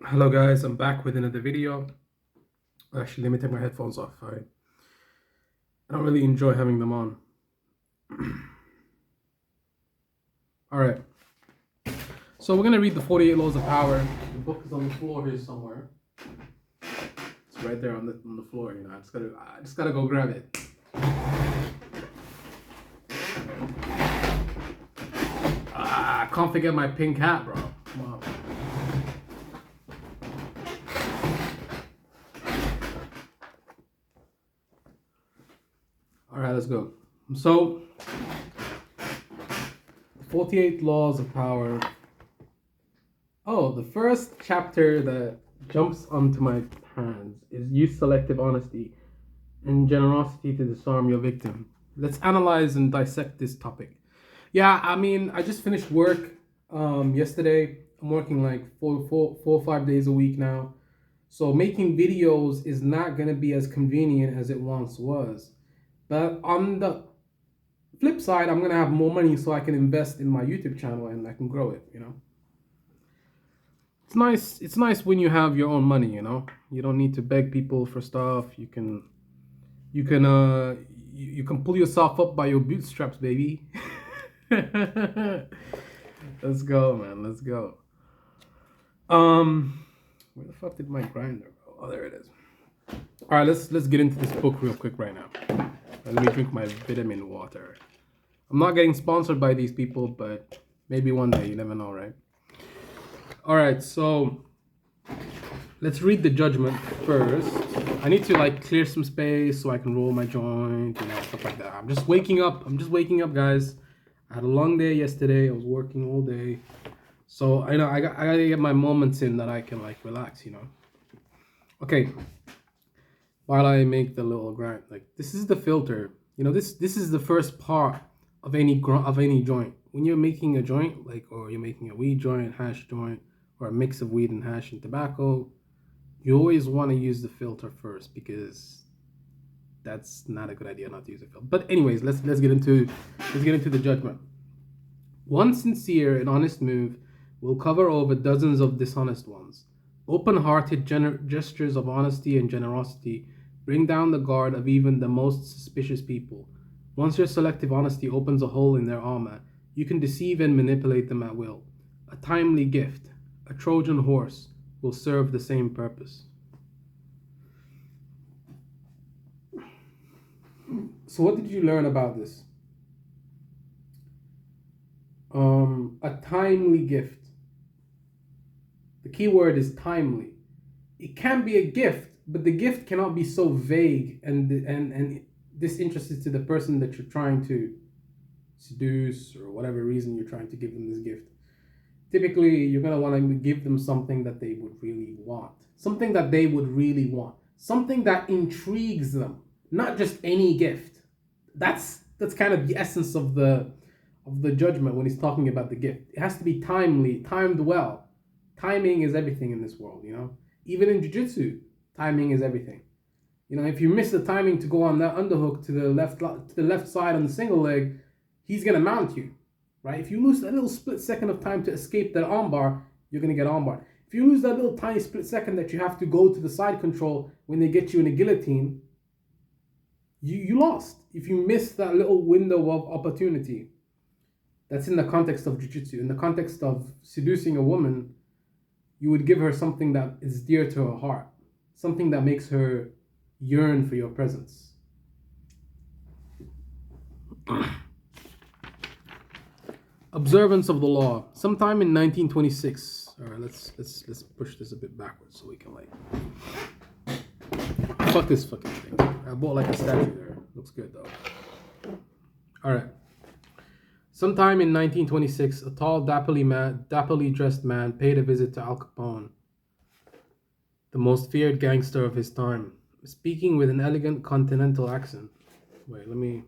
Hello guys, I'm back with another video. Actually, let me take my headphones off. I don't really enjoy having them on. All right, so we're gonna read the 48 Laws of Power. The book is on the floor here somewhere. It's right there on the floor. You know, I just gotta go grab it. I can't forget my pink hat, bro. Come on. All right, let's go. So, 48 Laws of Power. Oh, the first chapter that jumps onto my hands is use selective honesty and generosity to disarm your victim. Let's analyze and dissect this topic. Yeah, I mean, I just finished work yesterday. I'm working like four or 5 days a week now. So making videos is not going to be as convenient as it once was. But on the flip side, I'm going to have more money so I can invest in my YouTube channel and I can grow it, you know. It's nice when you have your own money, you know. You don't need to beg people for stuff. You can you can pull yourself up by your bootstraps, baby. Let's go, man. Let's go. Where the fuck did my grinder go? Oh, there it is. All right, let's get into this book real quick right now. Let me drink my vitamin water. I'm not getting sponsored by these people, but maybe one day. You never know, right? All right, so let's read the judgment first. I need to like clear some space so I can roll my joint, you know, stuff like that. I'm just waking up. Guys. I had a long day yesterday. I was working all day. So I know I gotta get my moments in that I can like relax, you know. Okay. While I make the little grind, like this is the filter. You know, this is the first part of any joint. When you're making a joint, like or you're making a weed joint, hash joint, or a mix of weed and hash and tobacco, you always want to use the filter first because that's not a good idea not to use a filter. But anyways, let's get into the judgment. One sincere and honest move will cover over dozens of dishonest ones. Open-hearted gestures of honesty and generosity bring down the guard of even the most suspicious people. Once your selective honesty opens a hole in their armor, you can deceive and manipulate them at will. A timely gift, a Trojan horse, will serve the same purpose. So what did you learn about this? A timely gift. The key word is timely. It can be a gift, but the gift cannot be so vague and disinterested to the person that you're trying to seduce or whatever reason you're trying to give them this gift. Typically, you're going to want to give them something that they would really want. Something that they would really want. Something that intrigues them. Not just any gift. That's kind of the essence of the judgment when he's talking about the gift. It has to be timely, timed well. Timing is everything in this world, you know. Even in jiu-jitsu, timing is everything. You know, if you miss the timing to go on that underhook to the left side on the single leg, he's gonna mount you, right? If you lose that little split second of time to escape that armbar, you're gonna get armbar. If you lose that little tiny split second that you have to go to the side control when they get you in a guillotine, you lost. If you miss that little window of opportunity, that's in the context of jiu-jitsu. In the context of seducing a woman, you would give her something that is dear to her heart, something that makes her yearn for your presence. Observance of the law. Sometime in 1926. All right, let's push this a bit backwards so we can like. Fuck this fucking thing. I bought like a statue there. Looks good though. All right. Sometime in 1926, a tall, dapperly dressed man paid a visit to Al Capone, the most feared gangster of his time. Speaking with an elegant continental accent. Wait, let me.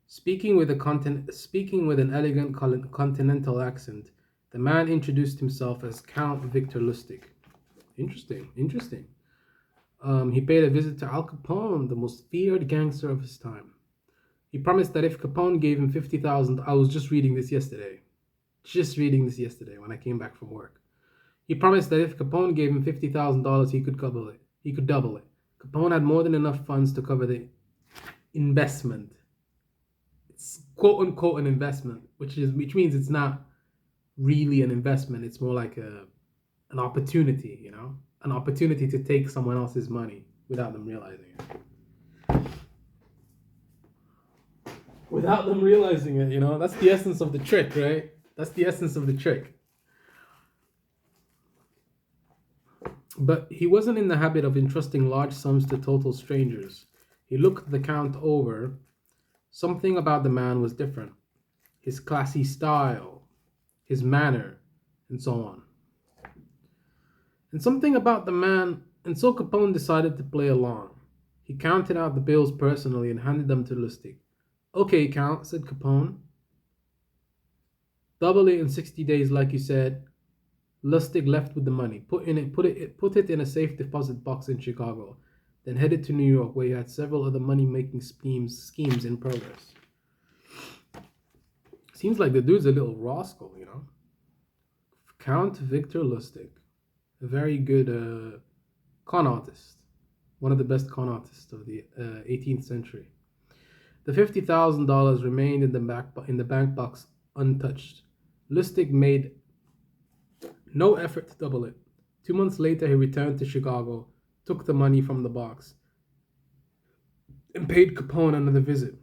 Speaking with an elegant continental accent, the man introduced himself as Count Victor Lustig. Interesting. He paid a visit to Al Capone, the most feared gangster of his time. He promised that if Capone gave him 50,000, I was just reading this yesterday when I came back from work. He promised that if Capone gave him $50,000, he could double it. He could double it. Capone had more than enough funds to cover the investment. It's quote unquote an investment, which means it's not really an investment. It's more like an opportunity, an opportunity to take someone else's money without them realizing it. Without them realizing it, that's the essence of the trick, right? That's the essence of the trick. But he wasn't in the habit of entrusting large sums to total strangers. He looked the Count over. Something about the man was different. His classy style, his manner, and so on. And something about the man, and so Capone decided to play along. He counted out the bills personally and handed them to Lustig. Okay, Count, said Capone. Double it in 60 days, like you said. Lustig left with the money, put it in a safe deposit box in Chicago, then headed to New York, where he had several other money-making schemes in progress. Seems like the dude's a little rascal, Count Victor Lustig, a very good con artist, one of the best con artists of the 18th century. The $50,000 remained in the bank box untouched. Lustig made no effort to double it. 2 months later, he returned to Chicago, took the money from the box, and paid Capone another visit.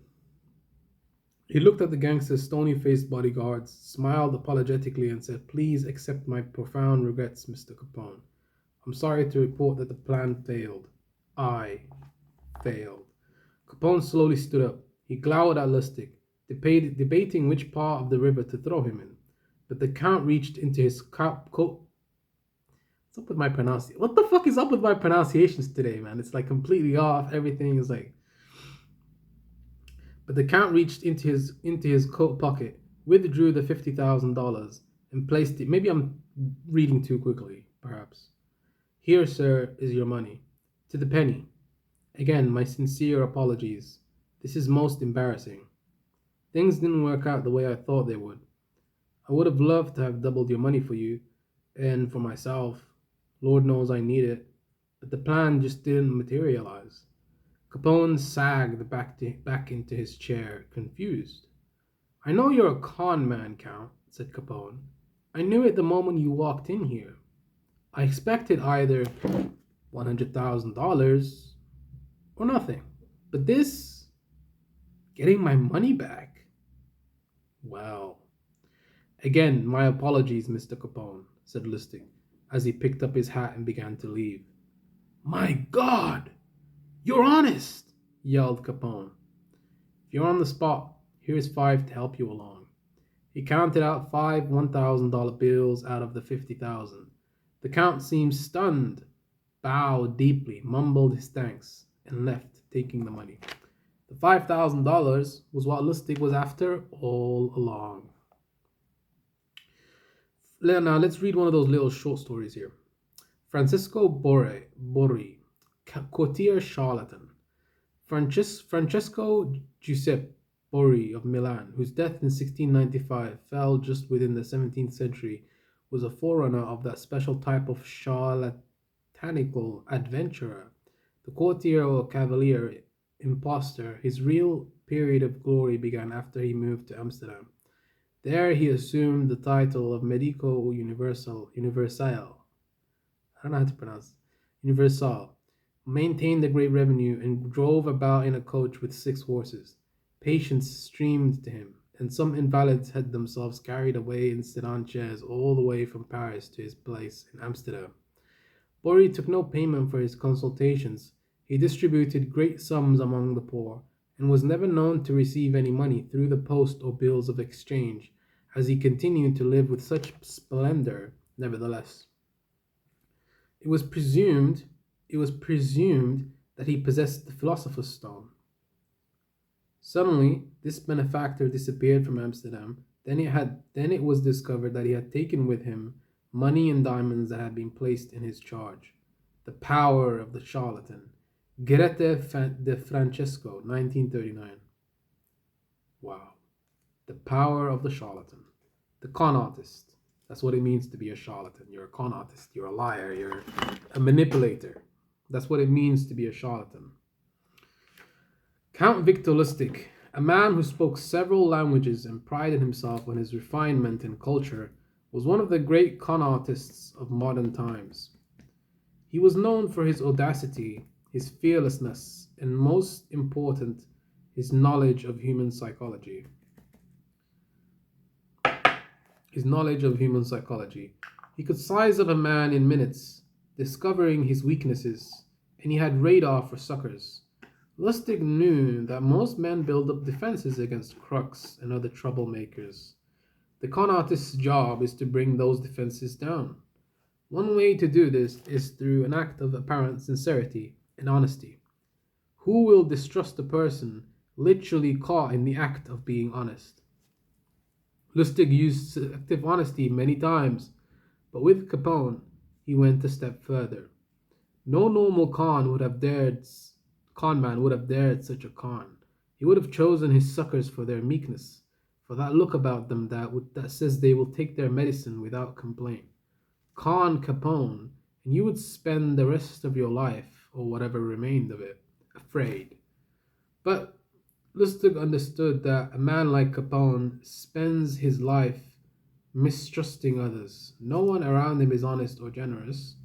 He looked at the gangster's stony-faced bodyguards, smiled apologetically, and said, "Please accept my profound regrets, Mr. Capone. I'm sorry to report that the plan failed. I failed." Capone slowly stood up. He glowered at Lustig, debating which part of the river to throw him in. But the Count reached into his coat. What's up with my pronunciation? What the fuck is up with my pronunciations today, man? It's like completely off. Everything is like. But the Count reached into his coat pocket, withdrew the $50,000, and placed it. Maybe I'm reading too quickly, perhaps. "Here, sir, is your money, to the penny. Again, my sincere apologies. This is most embarrassing. Things didn't work out the way I thought they would. I would have loved to have doubled your money for you, and for myself. Lord knows I need it, but the plan just didn't materialize." Capone sagged back into his chair, confused. "I know you're a con man, Count," said Capone. "I knew it the moment you walked in here. I expected either $100,000 or nothing. But this, getting my money back? Well, again, my apologies, Mr. Capone," said Lustig, as he picked up his hat and began to leave. "My God! You're honest!" yelled Capone. "If you're on the spot, here's 5 to help you along." He counted out 5 $1,000 bills out of the 50,000. The Count seemed stunned, bowed deeply, mumbled his thanks, and left, taking the money. The $5,000 was what Lustig was after all along. Now let's read one of those little short stories here. Francisco Borri, courtier charlatan. Francesco Giuseppe Borri of Milan, whose death in 1695 fell just within the 17th century, was a forerunner of that special type of charlatanical adventurer, the courtier or cavalier impostor. His real period of glory began after he moved to Amsterdam. There he assumed the title of Medico Universal. I don't know how to pronounce Universal, maintained a great revenue, and drove about in a coach with 6 horses. Patients streamed to him, and some invalids had themselves carried away in sedan chairs all the way from Paris to his place in Amsterdam. Borri took no payment for his consultations. He distributed great sums among the poor, and was never known to receive any money through the post or bills of exchange, as he continued to live with such splendor nevertheless. It was presumed that he possessed the philosopher's stone. Suddenly, this benefactor disappeared from Amsterdam. Then it was discovered that he had taken with him money and diamonds that had been placed in his charge. The power of the charlatan. Grete de Francesco, 1939. Wow. The power of the charlatan. The con artist. That's what it means to be a charlatan. You're a con artist, you're a liar, you're a manipulator. That's what it means to be a charlatan. Count Victor Lustig, a man who spoke several languages and prided himself on his refinement and culture, was one of the great con artists of modern times. He was known for his audacity, his fearlessness, and most important, his knowledge of human psychology. His knowledge of human psychology. He could size up a man in minutes, discovering his weaknesses, and he had radar for suckers. Lustig knew that most men build up defenses against crooks and other troublemakers. The con artist's job is to bring those defenses down. One way to do this is through an act of apparent sincerity and honesty. Who will distrust a person literally caught in the act of being honest? Lustig used selective honesty many times, but with Capone, he went a step further. No normal con man would have dared such a con. He would have chosen his suckers for their meekness, for that look about them that says they will take their medicine without complaint. Con Capone, and you would spend the rest of your life, or whatever remained of it, afraid. But Lustig understood that a man like Capone spends his life mistrusting others. No one around him is honest or generous.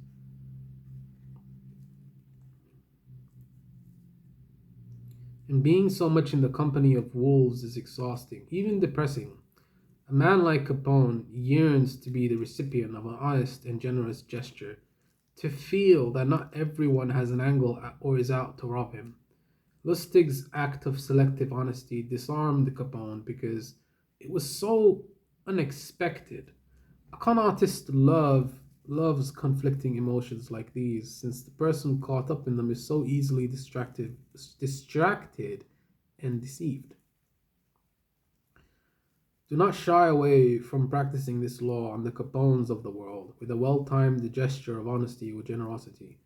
And being so much in the company of wolves is exhausting, even depressing. A man like Capone yearns to be the recipient of an honest and generous gesture, to feel that not everyone has an angle or is out to rob him. Lustig's act of selective honesty disarmed Capone because it was so unexpected. A con artist loves conflicting emotions like these, since the person caught up in them is so easily distracted and deceived. Do not shy away from practicing this law on the Capones of the world with a well-timed gesture of honesty or generosity.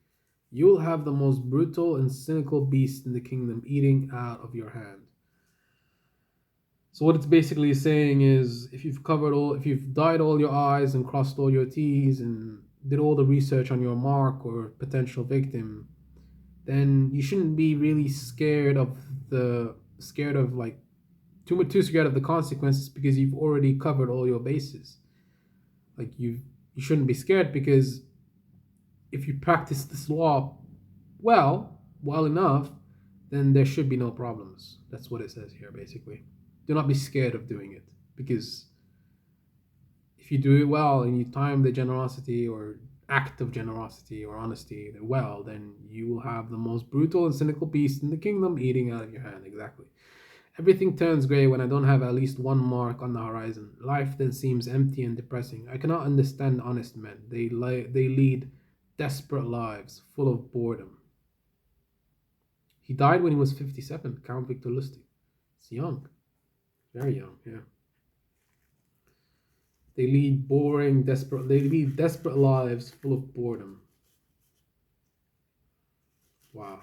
You will have the most brutal and cynical beast in the kingdom eating out of your hand. So what it's basically saying is, if you've dotted all your I's and crossed all your T's and did all the research on your mark or potential victim, then you shouldn't be really scared of like too scared of the consequences, because you've already covered all your bases. Like you shouldn't be scared, because if you practice this law well enough, then there should be no problems. That's what it says here, basically. Do not be scared of doing it, because if you do it well and you time the generosity or act of generosity or honesty well, then you will have the most brutal and cynical beast in the kingdom eating out of your hand. Exactly. Everything turns grey when I don't have at least one mark on the horizon. Life then seems empty and depressing. I cannot understand honest men. They lead desperate lives, full of boredom. He died when he was 57, Count Victor Lustig. It's young. Very young, yeah. They lead desperate lives full of boredom. Wow.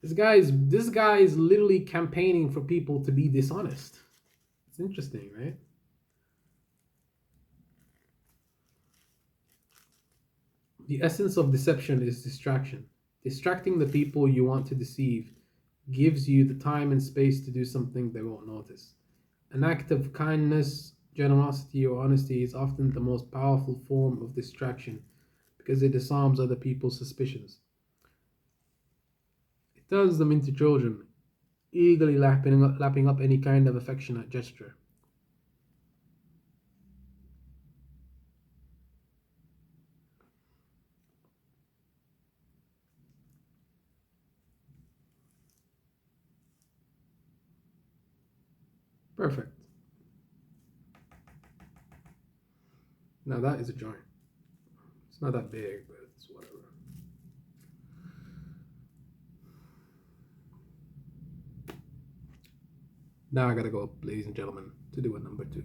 This guy is literally campaigning for people to be dishonest. It's interesting, right? The essence of deception is distraction. Distracting the people you want to deceive gives you the time and space to do something they won't notice. An act of kindness, generosity, or honesty is often the most powerful form of distraction because it disarms other people's suspicions. It turns them into children, eagerly lapping up any kind of affectionate gesture. Perfect. Now that is a joint. It's not that big, but it's whatever. Now I gotta go, ladies and gentlemen, to do a number two.